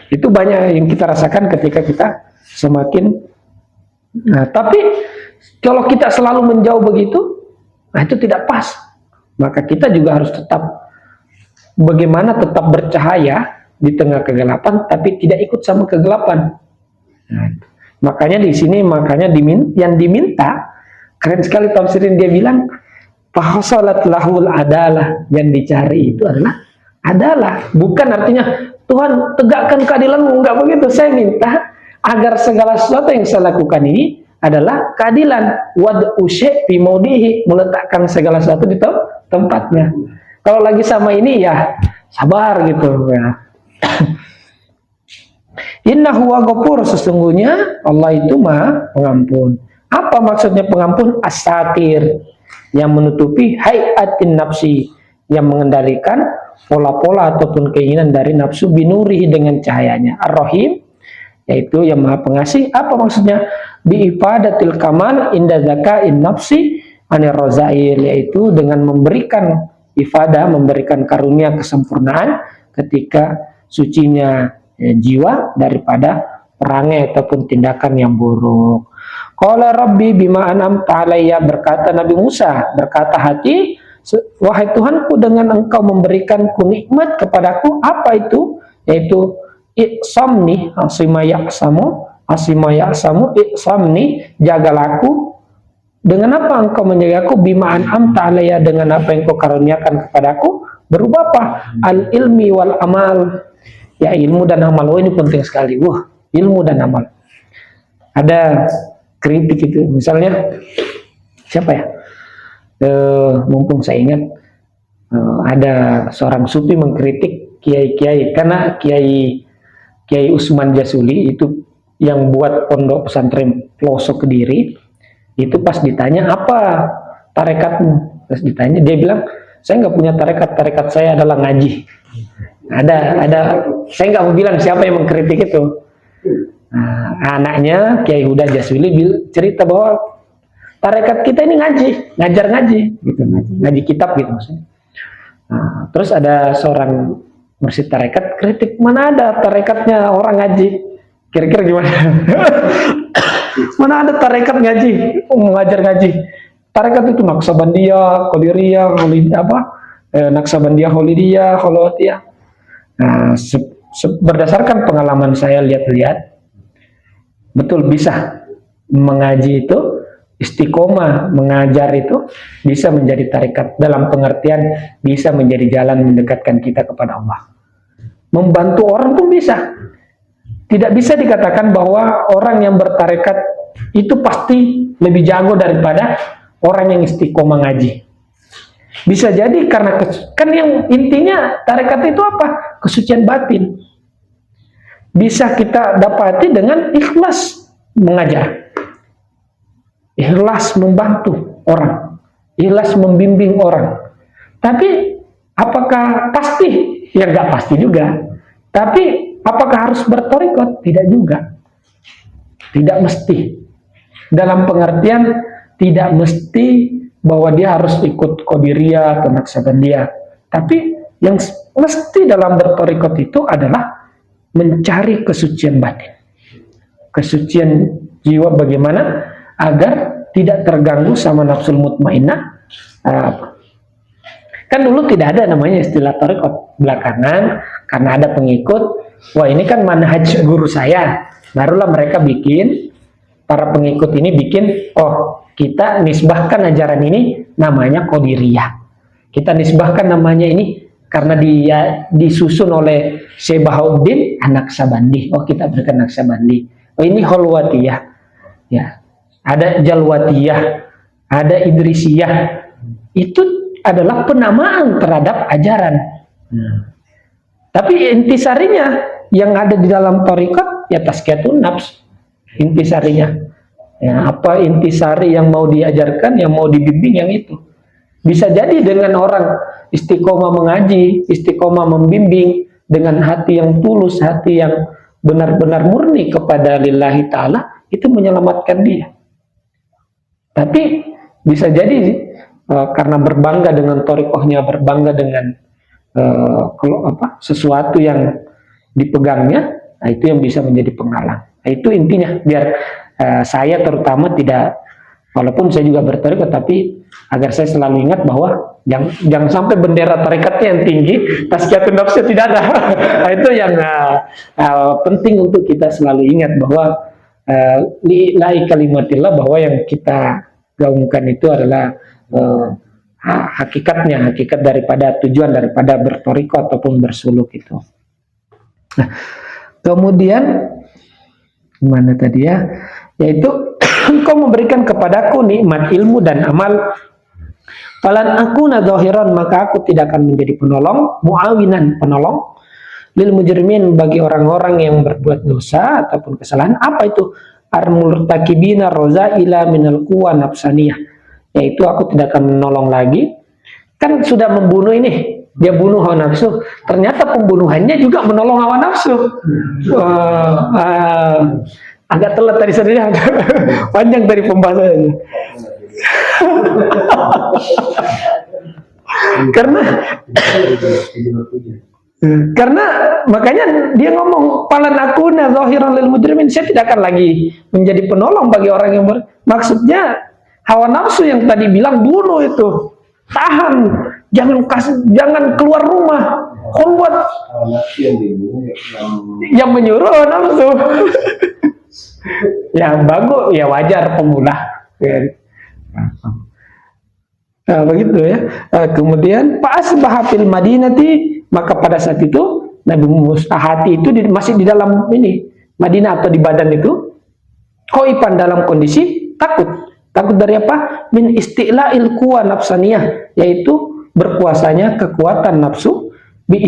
Itu banyak yang kita rasakan ketika kita semakin. Nah, tapi Kalau kita selalu menjauh begitu, nah itu tidak pas. Maka kita juga harus tetap bagaimana tetap bercahaya di tengah kegelapan, tapi tidak ikut sama kegelapan. Nah, makanya di sini yang diminta keren sekali tafsirin, dia bilang fahasalat lahul adalah, yang dicari itu adalah bukan artinya Tuhan tegakkan keadilanmu, enggak begitu. Saya minta agar segala sesuatu yang saya lakukan ini adalah keadilan. Wad usy fi maudihi, meletakkan segala sesuatu di tempatnya. Kalau lagi sama ini ya sabar gitu ya. Innahu wa ghafur, sesungguhnya Allah itu Maha Pengampun. Apa maksudnya pengampun? As-satir, yang menutupi hayatin nafsi, yang mengendalikan pola-pola ataupun keinginan dari nafsu binurihi, dengan cahayanya. Ar-Rahim, yaitu yang Maha Pengasih. Apa maksudnya? Bi'ifadatil kamal inda zakain nafsi anir rozail, yaitu dengan memberikan ifadah, memberikan karunia kesempurnaan ketika sucinya jiwa daripada perangai ataupun tindakan yang buruk. Qala Rabbi bima an'amta alayya, berkata Nabi Musa, berkata hati, wahai Tuhanku, dengan engkau memberikanku nikmat kepadaku. Apa itu? Yaitu iksamni asimayaksamu iksamni, jagalah dengan apa engkau menjagaku? Bima an'amta alayya, dengan apa yang kau karuniakan kepadaku. Berupa apa? Al ilmi wal amal, ya ilmu dan amal. Oh, ini penting sekali. Wah, ilmu dan amal. Ada kritik itu, misalnya siapa ya? Mumpung saya ingat, ada seorang sufi mengkritik kiai-kiai, karena Kiai Usman Jasuli itu yang buat pondok pesantren pelosok Kediri. Itu pas ditanya apa tarekatmu, terus ditanya, dia bilang saya nggak punya tarekat saya adalah ngaji. Ada saya nggak mau bilang siapa yang mengkritik itu. Nah, anaknya Kiai Huda Jaswili cerita bahwa tarekat kita ini ngaji, ngajar ngaji gitu, ngaji kitab gitu maksudnya. Nah, terus ada seorang mursyid tarekat kritik, mana ada tarekatnya orang ngaji, kira-kira gimana? Mana ada tarekat ngaji, mengajar ngaji. Tarekat itu Naksabandiyah, Qadiriyah, Naksabandiyah, Khalidiyah, Khalawatiyah. Nah, berdasarkan pengalaman saya lihat-lihat, betul bisa mengaji itu, istiqomah mengajar itu bisa menjadi tarekat, dalam pengertian bisa menjadi jalan mendekatkan kita kepada Allah. Membantu orang pun bisa. Tidak bisa dikatakan bahwa orang yang bertarekat itu pasti lebih jago daripada orang yang istiqomah ngaji. Bisa jadi karena kan yang intinya tarekat itu apa? Kesucian batin. Bisa kita dapati dengan ikhlas mengajar, ikhlas membantu orang, ikhlas membimbing orang. Tapi apakah pasti? Ya nggak pasti juga. Tapi apakah harus bertorikot? Tidak juga. Tidak mesti. Dalam pengertian tidak mesti bahwa dia harus ikut Qadiriyah atau Naksabandiyah. Tapi yang mesti dalam bertorikot itu adalah mencari kesucian batin. Kesucian jiwa, bagaimana agar tidak terganggu sama nafsul mutmainnah. Kan dulu tidak ada namanya istilah torikot. Belakangan karena ada pengikut, wah ini kan manhaj guru saya, barulah mereka bikin, para pengikut ini bikin, oh kita nisbahkan ajaran ini namanya Qadiriyah, kita nisbahkan namanya ini karena dia disusun oleh Syekh Bahauddin An-Naksabandi, oh kita berikan Naksabandi. Oh ini Khalwatiyah, ya ada Jalwatiyah, ada Idrisiyah. Itu adalah penamaan terhadap ajaran. Tapi intisarinya yang ada di dalam thariqat ya tazkiyatun nafs. Intisarinya, ya, apa intisari yang mau diajarkan, yang mau dibimbing, yang itu. Bisa jadi dengan orang istiqomah mengaji, istiqomah membimbing dengan hati yang tulus, hati yang benar-benar murni kepada lillahi ta'ala, itu menyelamatkan dia. Tapi bisa jadi karena berbangga dengan thariqahnya, berbangga dengan sesuatu yang dipegangnya, nah itu yang bisa menjadi penghalang. Nah, itu intinya, biar saya terutama tidak Walaupun saya juga bertarekat, tapi agar saya selalu ingat bahwa jangan sampai bendera tarikatnya yang tinggi, tazkiyatun nafs tidak ada. Nah, itu yang penting untuk kita selalu ingat bahwa lillahi kalimatillah, bahwa yang kita gaungkan itu adalah hakikat daripada tujuan daripada bertoriko ataupun bersuluk itu. Nah, kemudian mana tadi ya? Yaitu engkau memberikan kepadaku nikmat ilmu dan amal. Falan aku nadzahiran, maka aku tidak akan menjadi penolong, muawinan, penolong lil mujrimin, bagi orang-orang yang berbuat dosa ataupun kesalahan. Apa itu? Armurtakibina rozaila minal quwa nafsaniyah, yaitu aku tidak akan menolong lagi. Kan sudah membunuh ini, dia bunuh hawa nafsu, ternyata pembunuhannya juga menolong hawa nafsu. Agak telat tadi sendiri, panjang dari pembahasannya. karena makanya dia ngomong falan akuna zahiran lil mujrimin, saya tidak akan lagi menjadi penolong bagi orang yang maksudnya hawa nafsu yang tadi bilang bunuh itu, tahan, jangan keluar rumah, khulwat, yang menyuruh hawa nafsu. Ya bagus, ya wajar pemula. Nah, begitu ya. Kemudian fa'asbaha fil madinati, maka pada saat itu Nabi Musa hati itu masih di dalam ini Madinah atau di badan itu, khoifan, dalam kondisi takut. Takut dari apa? Min istila'il quwa nafsaniyah, yaitu berkuasanya kekuatan nafsu, bi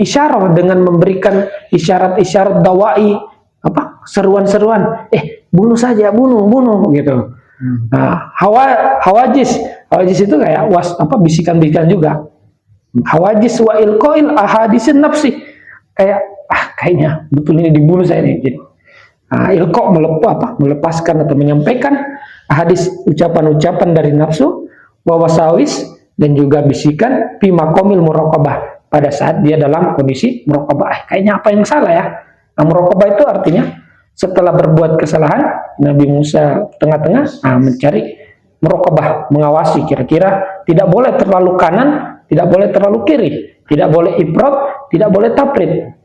isyarah, dengan memberikan isyarat-isyarat dawai, apa? Seruan-seruan, bunuh saja, bunuh gitu. Nah, hawajis itu kayak bisikan-bisikan juga. Hawajis wa ilqail ahadisin nafsi, kayak kayaknya betul ini dibunuh saya nih. Jadi ilqa melepaskan atau menyampaikan hadis, ucapan-ucapan dari nafsu, wawasawis, dan juga bisikan fi maqamil muraqabah, pada saat dia dalam kondisi muraqabah. Kayaknya apa yang salah ya? Muraqabah itu artinya setelah berbuat kesalahan, Nabi Musa tengah-tengah mencari muraqabah, mengawasi, kira-kira tidak boleh terlalu kanan, tidak boleh terlalu kiri, tidak boleh ifrat, tidak boleh tafrid.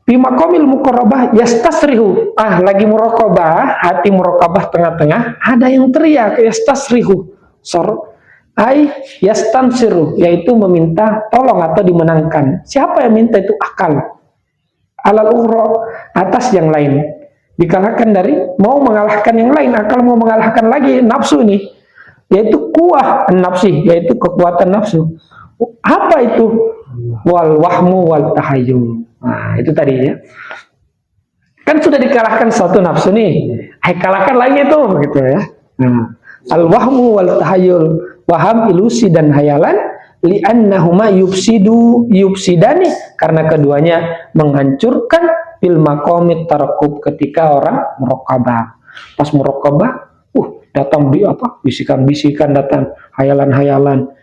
Fi maqamil muqarrabah yastasrihu, lagi muraqabah, hati muraqabah tengah-tengah, ada yang teriak yastasrihu, yastansiru, yaitu meminta tolong atau dimenangkan. Siapa yang minta itu? Akal. Alal ukhra, atas yang lain, dikalahkan dari mau mengalahkan yang lain. Akal mau mengalahkan lagi nafsu ini, yaitu kuah nafsi, yaitu kekuatan nafsu. Apa itu? Wal wahmu wal tahayyul. Nah, itu tadi ya. Kan sudah dikalahkan satu nafsu nih, kalahkan lagi itu gitu ya. Al wahmu wal tahayyul, waham, ilusi dan hayalan, li'annahuma yufsidani, karena keduanya menghancurkan fil maqamit tarakub, ketika orang muraqabah. Pas muraqabah, datang bisikan-bisikan, datang hayalan-hayalan.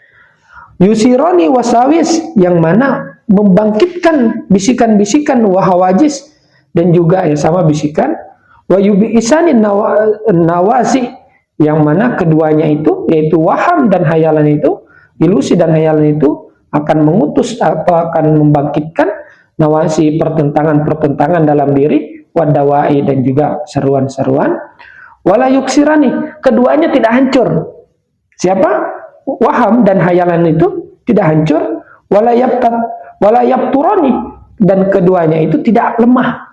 Yusironi wasawis, yang mana membangkitkan bisikan-bisikan, wahawajis, dan juga sama bisikan, wa yubi'isani nawasi, yang mana keduanya itu, yaitu waham dan hayalan itu, ilusi dan hayalan itu akan mengutus atau akan membangkitkan nawasi, pertentangan dalam diri, wadawai, dan juga seruan-seruan. Wala yuksirani, keduanya tidak hancur. Siapa? Waham dan hayalan itu tidak hancur. Wala yabturani, dan keduanya itu tidak lemah.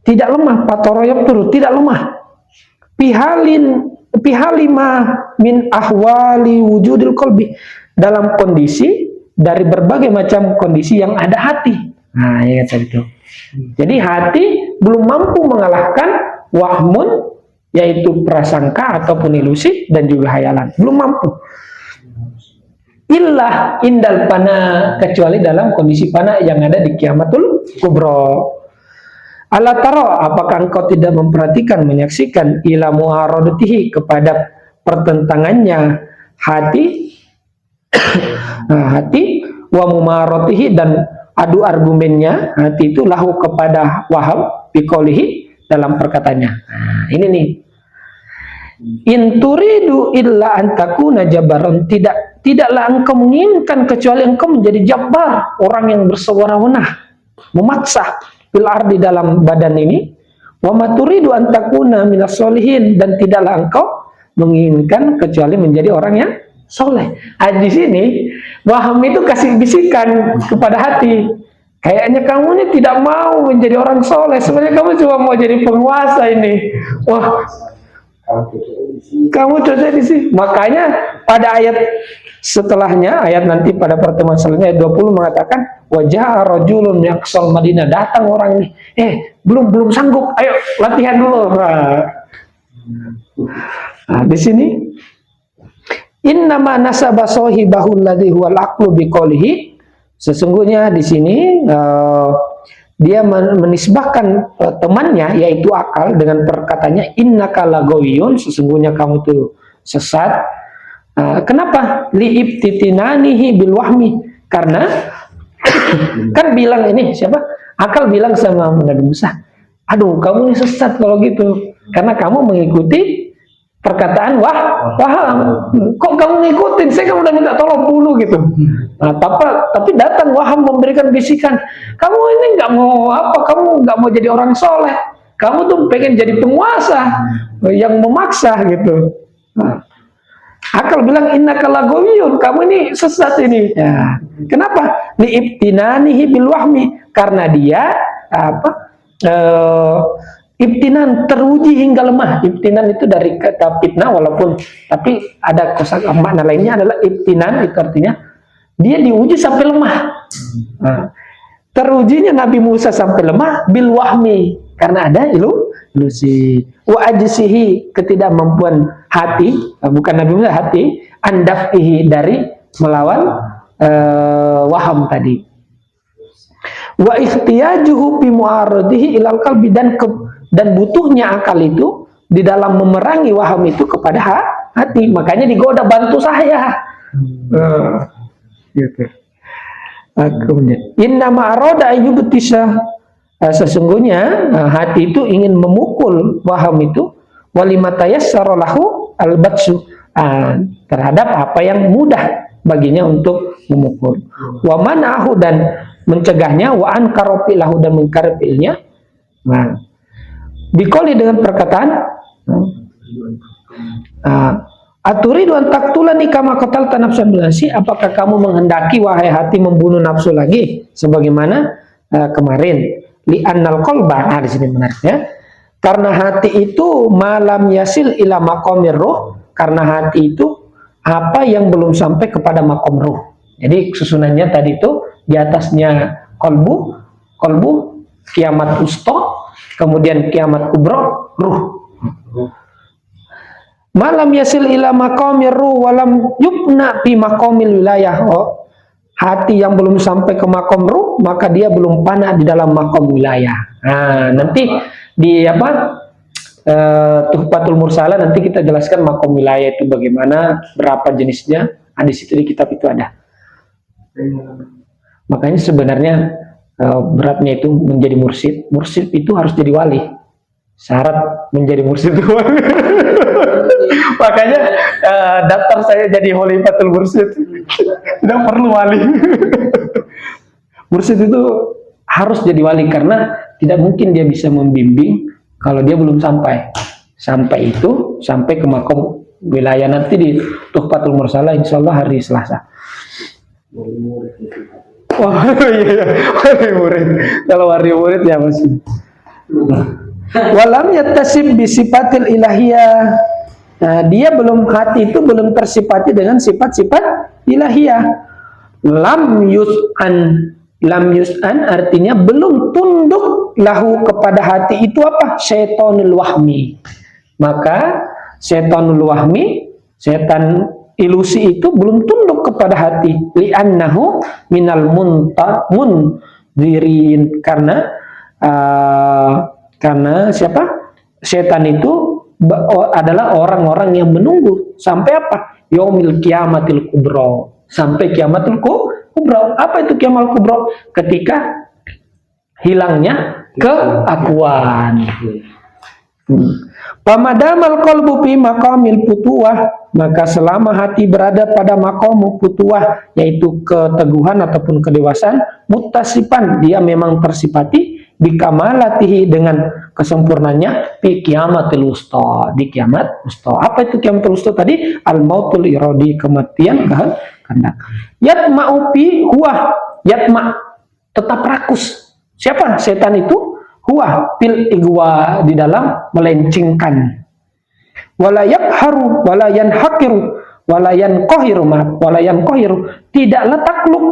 Tidak lemah, patoro yabturu, tidak lemah. Pihalima min ahwali wujudil qalbi, dalam kondisi dari berbagai macam kondisi yang ada hati. Ya tadi itu. Jadi hati belum mampu mengalahkan wahmun, yaitu prasangka ataupun ilusi, dan juga hayalan, belum mampu. Illa indal pana, kecuali dalam kondisi pana yang ada di kiamatul kubro. Ala taro, apakah engkau tidak memperhatikan, menyaksikan, ila mu'aradatihi, kepada pertentangannya hati, hati, wa mumaratihi, dan adu argumennya hati itu, lahu, kepada waham, biqaulihi, dalam perkataannya. Nah, ini nih. In turidu illa an takuna jabaron, tidaklah engkau menginginkan kecuali engkau menjadi jabbar, orang yang bersewenang-wenang, memaksa fil ardi dalam badan ini. Wa ma turidu an takuna minas solihin, dan tidaklah engkau menginginkan kecuali menjadi orang yang soleh. Di sini Waham itu kasih bisikan kepada hati, kayaknya kamu ini tidak mau menjadi orang soleh, sebenarnya kamu cuma mau jadi penguasa ini. Wah, kamu cocok di sini. Makanya pada ayat setelahnya, ayat nanti pada pertemuan selanjutnya ayat 20 mengatakan wajah rajulun yaqsal Madinah, datang orang ini, belum sanggup, ayo latihan dulu. Nah, di sini innama nasaba sahibahu alladhi huwal aqlu biqaulihi, sesungguhnya di sini dia menisbahkan temannya yaitu akal dengan perkataannya innaka lagawiyun, sesungguhnya kamu tuh sesat. Kenapa? Liibtitinanihi bil wahmi, karena kan bilang ini siapa? Akal bilang sama Nabi Musa, aduh kamu ini sesat kalau gitu, karena kamu mengikuti perkataan Waham. Kok kamu ngikutin? Saya kan udah minta tolong dulu gitu. Nah, tapi datang Waham memberikan bisikan, kamu ini nggak mau apa? Kamu nggak mau jadi orang soleh. Kamu tuh pengen jadi penguasa yang memaksa gitu. Nah, akal bilang innaka lagawiyun, kamu ini sesat ini. Ya. Kenapa? Liibtinanihi bil wahmi, karena dia ibtinan, teruji hingga lemah. Ibtinan itu dari kata fitnah, walaupun tapi ada kosakata makna lainnya adalah ibtinan, itu artinya dia diuji sampai lemah. Nah, terujinya Nabi Musa sampai lemah bil wahmi, karena ada ilusi. Wa ajsihi, ketidakmampuan hati, bukan Nabi Musa, hati, andafihi, dari melawan waham tadi. Wa ikhtiyajuhu bi mu'aradihi ilal qalbi, dan butuhnya akal itu di dalam memerangi waham itu kepada hati. Makanya digoda, bantu saya. Gitu. Inna ma'aroda ayyubtisa, sesungguhnya hati itu ingin memukul waham itu, walimatayyassara lahu albatsu, terhadap apa yang mudah baginya untuk memukul. Wa man'ahu, dan mencegahnya, wa ankarofilahu, dan mengkarpilnya. Nah, dikoli dengan perkataan aturidu an taqtulani kama qatalta nafsan bil nafsi, apakah kamu menghendaki wahai hati membunuh nafsu lagi sebagaimana kemarin. Li annal qalba, di sini menariknya, karena hati itu malam yasil ila maqamir ruh, karena hati itu apa yang belum sampai kepada maqam ruh. Jadi susunannya tadi itu di atasnya kolbu, kiamat usta, kemudian kiamat kubro, ruh. Malam yasil ila maqamir ruh walam yubna fi maqamil wilayah. Hati yang belum sampai ke maqam ruh, maka dia belum panah di dalam maqam wilayah. Nah, nanti di Tuhfatul Mursalah nanti kita jelaskan maqam wilayah itu bagaimana, berapa jenisnya. Di situ di kitab itu ada. Makanya sebenarnya beratnya itu menjadi mursyid. Mursyid itu harus jadi wali. Syarat menjadi mursyid itu wali. Makanya daftar saya jadi Khalifatul Mursyid. Tidak perlu wali. Mursyid itu harus jadi wali, karena tidak mungkin dia bisa membimbing kalau dia belum sampai. Sampai ke makom wilayah nanti di Tuhfatul Mursalah, insya Allah hari Selasa. Oh iya, hari murid. Kalau hari murid ya masih. Walam yattasib bisifatil ilahiyah. Nah, dia belum, hati itu belum tersifati dengan sifat-sifat ilahiyah. Lam yus'an artinya belum tunduk lahu kepada hati itu apa? Syaitonul wahmi. Maka syaitonul wahmi, setan ilusi itu belum tunduk kepada hati. Li'annahu minal mundirin, karena siapa? Setan itu adalah orang-orang yang menunggu sampai apa? Yaumil kiamatil kubro, sampai kiamatul kubro. Apa itu kiamal kubro? Ketika hilangnya keakuan. Pamadamal qalbu fi maqamil futuwah, maka selama hati berada pada maqam futuwah, yaitu keteguhan ataupun kedewasaan, muttasifan, dia memang tersifati bikamalatihi, dengan kesempurnanya, fi kiamatul wusta, di kiamat wusta. Apa itu kiamatul wusta tadi? Al mautul iradi, kematian kehendak. Yatma'u fi huwa, yatma, tetap rakus. Siapa setan itu? Huwa fil igwa, di dalam melencengkan. Wala yakharu wala yanhaqiru wala yanqahiru, wala yanqahiru, tidaklah takluk,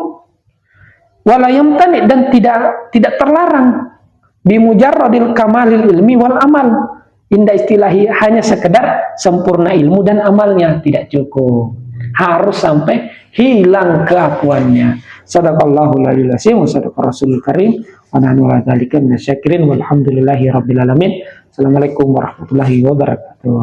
wala yamtani, dan tidak terlarang, bimujarradil kamalil ilmi wal amal, indah istilahi, hanya sekedar sempurna ilmu dan amalnya tidak cukup, harus sampai hilang keakuannya. Sadaqallahul aliyul azim wa sadaqa rasulul karim wa nahnu ala dzalika minasyakirin walhamdulillahi rabbil alamin. Assalamualaikum warahmatullahi wabarakatuh.